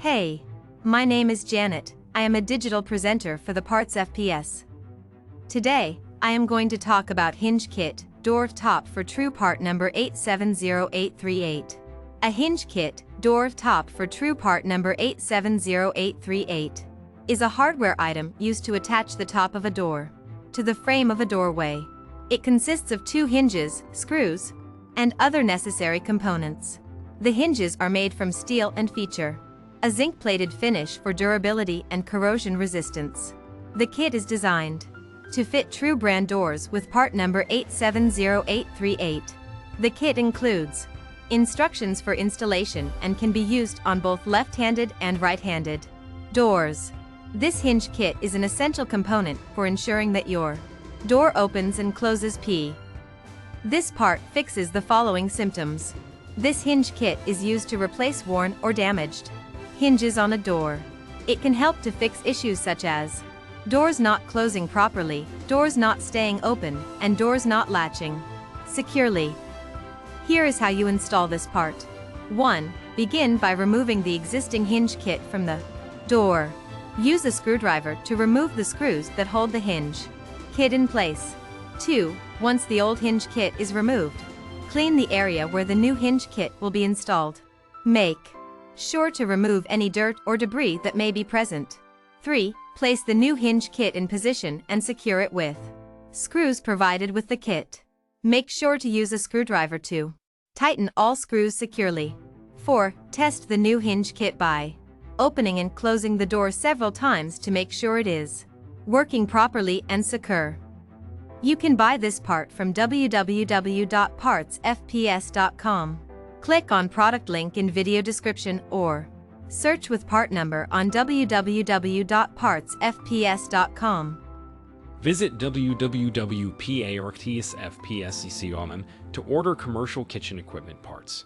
Hey, my name is Janet. I am a digital presenter for the PartsFPS. Today, I am going to talk about Hinge Kit, door top for true part number 870838. A Hinge Kit, door top for true part number 870838, is a hardware item used to attach the top of a door to the frame of a doorway. It consists of 2 hinges, screws, and other necessary components. The hinges are made from steel and feature a zinc-plated finish for durability and corrosion resistance. The kit is designed to fit true brand doors with part number 870838. The kit includes instructions for installation and can be used on both left-handed and right-handed doors. This hinge kit is an essential component for ensuring that your door opens and closes p. This part fixes the following symptoms. This hinge kit is used to replace worn or damaged hinges on a door. It can help to fix issues such as doors not closing properly, doors not staying open, and doors not latching securely. Here is how you install this part. 1. Begin by removing the existing hinge kit from the door. Use a screwdriver to remove the screws that hold the hinge kit in place. 2. Once the old hinge kit is removed, clean the area where the new hinge kit will be installed. Make sure to remove any dirt or debris that may be present. 3. Place the new hinge kit in position and secure it with screws provided with the kit. Make sure to use a screwdriver to tighten all screws securely. 4. Test the new hinge kit by opening and closing the door several times to make sure it is working properly and secure. You can buy this part from www.partsfps.com. Click on product link in video description or search with part number on www.partsfps.com. Visit www.partsfps.com to order commercial kitchen equipment parts.